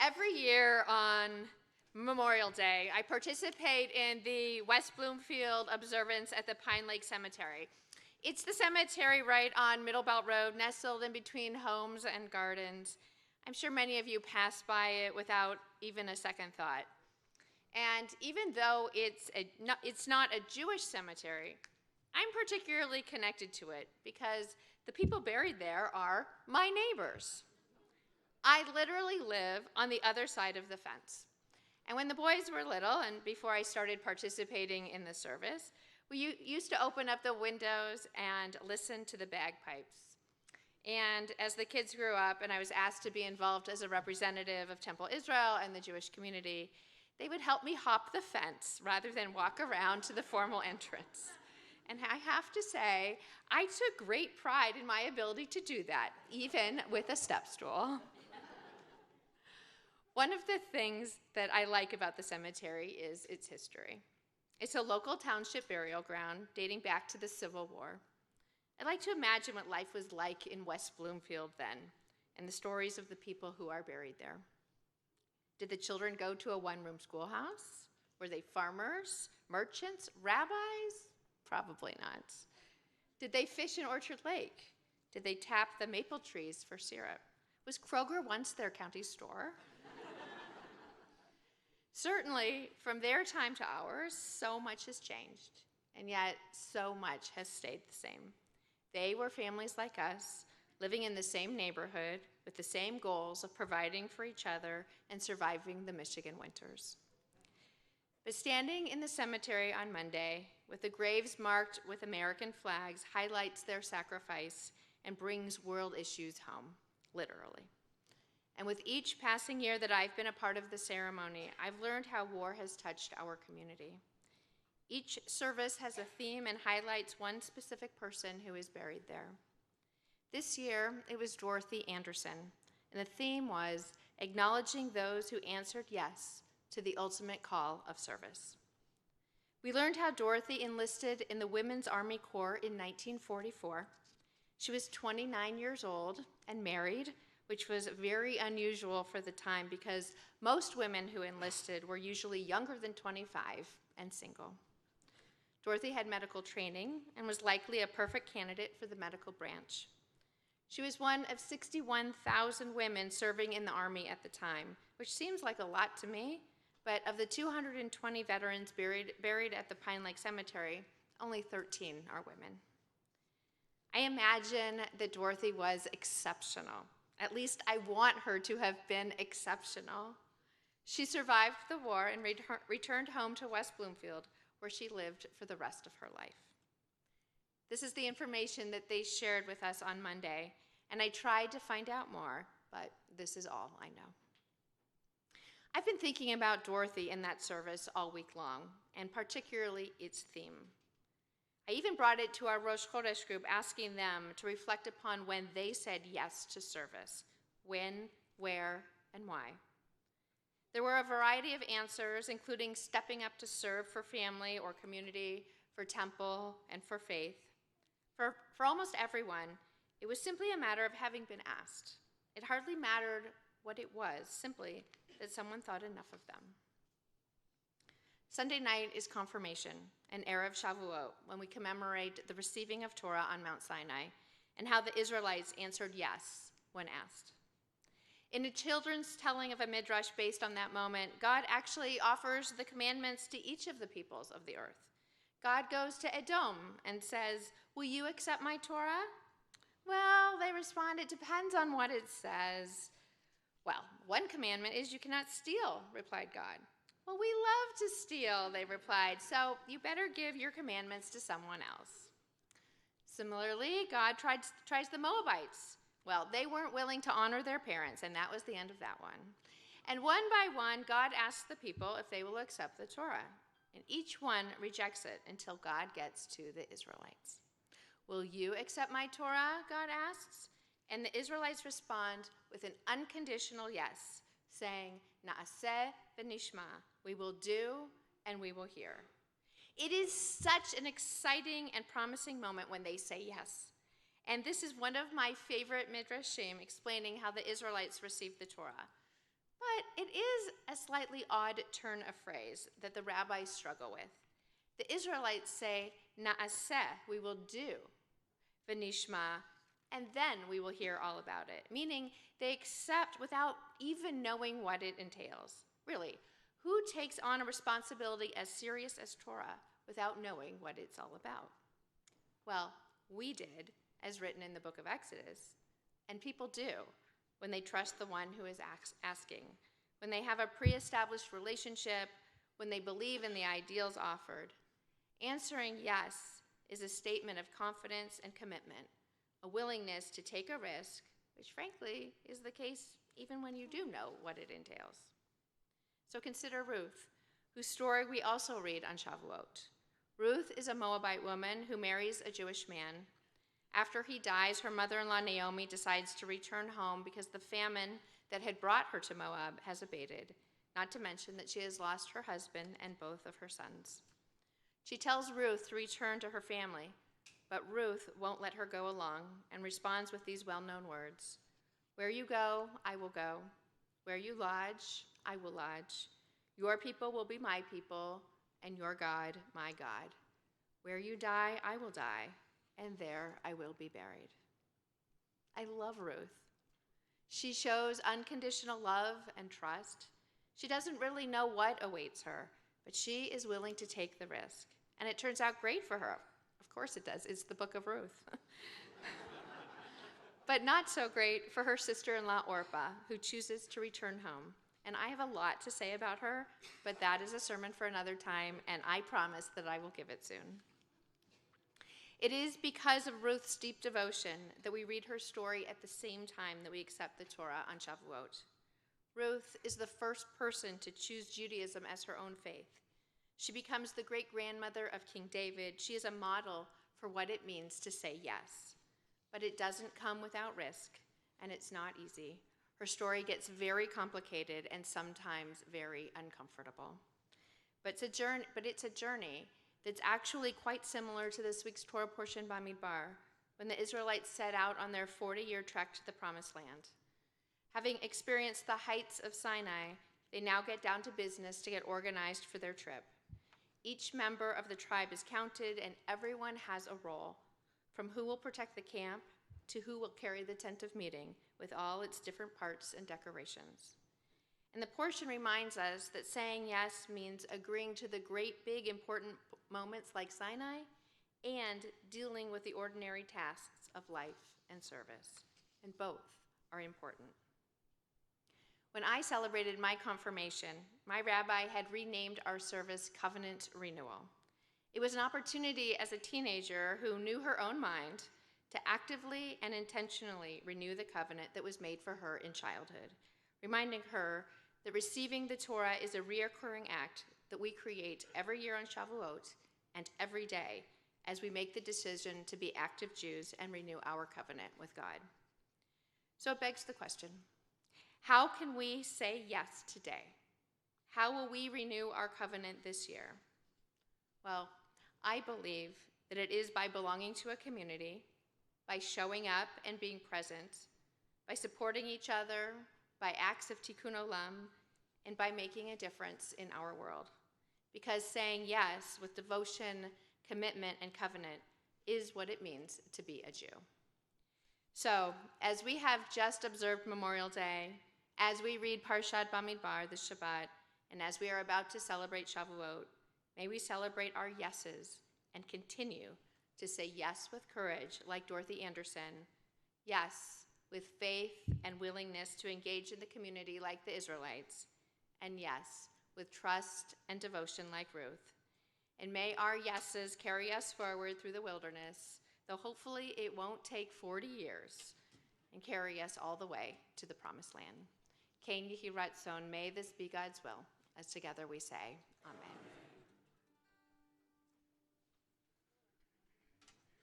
Every year on Memorial Day, I participate in the West Bloomfield observance at the Pine Lake Cemetery. It's the cemetery right on Middle Belt Road, nestled in between homes and gardens. I'm sure many of you pass by it without even a second thought. And even though it's not a Jewish cemetery, I'm particularly connected to it because the people buried there are my neighbors. I literally live on the other side of the fence. And when the boys were little, and before I started participating in the service, we used to open up the windows and listen to the bagpipes. And as the kids grew up and I was asked to be involved as a representative of Temple Israel and the Jewish community, they would help me hop the fence rather than walk around to the formal entrance. And I have to say, I took great pride in my ability to do that, even with a step stool. One of the things that I like about the cemetery is its history. It's a local township burial ground dating back to the Civil War. I like to imagine what life was like in West Bloomfield then, and the stories of the people who are buried there. Did the children go to a one-room schoolhouse? Were they farmers, merchants, rabbis? Probably not. Did they fish in Orchard Lake? Did they tap the maple trees for syrup? Was Kroger once their county store? Certainly, from their time to ours, so much has changed, and yet so much has stayed the same. They were families like us, living in the same neighborhood, with the same goals of providing for each other and surviving the Michigan winters. But standing in the cemetery on Monday, with the graves marked with American flags, highlights their sacrifice and brings world issues home, literally. And with each passing year that I've been a part of the ceremony, I've learned how war has touched our community. Each service has a theme and highlights one specific person who is buried there. This year, it was Dorothy Anderson, and the theme was acknowledging those who answered yes to the ultimate call of service. We learned how Dorothy enlisted in the Women's Army Corps in 1944. She was 29 years old and married, which was very unusual for the time because most women who enlisted were usually younger than 25 and single. Dorothy had medical training and was likely a perfect candidate for the medical branch. She was one of 61,000 women serving in the Army at the time, which seems like a lot to me, but of the 220 veterans buried at the Pine Lake Cemetery, only 13 are women. I imagine that Dorothy was exceptional. At least I want her to have been exceptional. She survived the war and returned home to West Bloomfield, where she lived for the rest of her life. This is the information that they shared with us on Monday, and I tried to find out more, but this is all I know. I've been thinking about Dorothy in that service all week long, and particularly its theme. I even brought it to our Rosh Chodesh group, asking them to reflect upon when they said yes to service, when, where, and why. There were a variety of answers, including stepping up to serve for family or community, for temple, and for faith. For almost everyone, it was simply a matter of having been asked. It hardly mattered what it was, simply that someone thought enough of them. Sunday night is confirmation, and Erev Shavuot, when we commemorate the receiving of Torah on Mount Sinai, and how the Israelites answered yes when asked. In a children's telling of a midrash based on that moment, God actually offers the commandments to each of the peoples of the earth. God goes to Edom and says, "Will you accept my Torah?" Well, they respond, "It depends on what it says." "Well, one commandment is you cannot steal," replied God. "Well, we love to steal," they replied, "so you better give your commandments to someone else." Similarly, God tries the Moabites. Well, they weren't willing to honor their parents, and that was the end of that one. And one by one, God asks the people if they will accept the Torah, and each one rejects it until God gets to the Israelites. "Will you accept my Torah?" God asks, and the Israelites respond with an unconditional yes, saying, "Na'aseh v'nishma," we will do and we will hear. It is such an exciting and promising moment when they say yes. And this is one of my favorite midrashim explaining how the Israelites received the Torah. But it is a slightly odd turn of phrase that the rabbis struggle with. The Israelites say, na'aseh, we will do, v'nishma, and then we will hear all about it, meaning they accept without even knowing what it entails. Really, who takes on a responsibility as serious as Torah without knowing what it's all about? Well, we did, as written in the book of Exodus, and people do when they trust the one who is asking, when they have a pre-established relationship, when they believe in the ideals offered. Answering yes is a statement of confidence and commitment, a willingness to take a risk, which frankly is the case even when you do know what it entails. So consider Ruth, whose story we also read on Shavuot. Ruth is a Moabite woman who marries a Jewish man. After he dies, her mother-in-law Naomi decides to return home because the famine that had brought her to Moab has abated, not to mention that she has lost her husband and both of her sons. She tells Ruth to return to her family, but Ruth won't let her go along and responds with these well-known words, "Where you go, I will go. Where you lodge, I will lodge. Your people will be my people, and your God, my God. Where you die, I will die, and there I will be buried." I love Ruth. She shows unconditional love and trust. She doesn't really know what awaits her, but she is willing to take the risk. And it turns out great for her. Of course it does. It's the book of Ruth. But not so great for her sister-in-law Orpah, who chooses to return home. And I have a lot to say about her, but that is a sermon for another time, and I promise that I will give it soon. It is because of Ruth's deep devotion that we read her story at the same time that we accept the Torah on Shavuot. Ruth is the first person to choose Judaism as her own faith. She becomes the great-grandmother of King David. She is a model for what it means to say yes. But it doesn't come without risk, and it's not easy. Her story gets very complicated and sometimes very uncomfortable. But it's a journey that's actually quite similar to this week's Torah portion Bamidbar, when the Israelites set out on their 40-year trek to the Promised Land. Having experienced the heights of Sinai, they now get down to business to get organized for their trip. Each member of the tribe is counted, and everyone has a role, from who will protect the camp to who will carry the tent of meeting with all its different parts and decorations. And the portion reminds us that saying yes means agreeing to the great, big, important moments like Sinai and dealing with the ordinary tasks of life and service. And both are important. When I celebrated my confirmation, my rabbi had renamed our service Covenant Renewal. It was an opportunity as a teenager who knew her own mind to actively and intentionally renew the covenant that was made for her in childhood, reminding her that receiving the Torah is a reoccurring act that we create every year on Shavuot and every day as we make the decision to be active Jews and renew our covenant with God. So it begs the question, how can we say yes today? How will we renew our covenant this year? Well, I believe that it is by belonging to a community, by showing up and being present, by supporting each other, by acts of tikkun olam, and by making a difference in our world. Because saying yes with devotion, commitment, and covenant is what it means to be a Jew. So, as we have just observed Memorial Day, as we read Parshat Bamidbar, the Shabbat, and as we are about to celebrate Shavuot, may we celebrate our yeses and continue to say yes with courage, like Dorothy Anderson, yes with faith and willingness to engage in the community like the Israelites, and yes with trust and devotion like Ruth. And may our yeses carry us forward through the wilderness, though hopefully it won't take 40 years, and carry us all the way to the Promised Land. Ken Yehi Ratzon, may this be God's will, as together we say, Amen.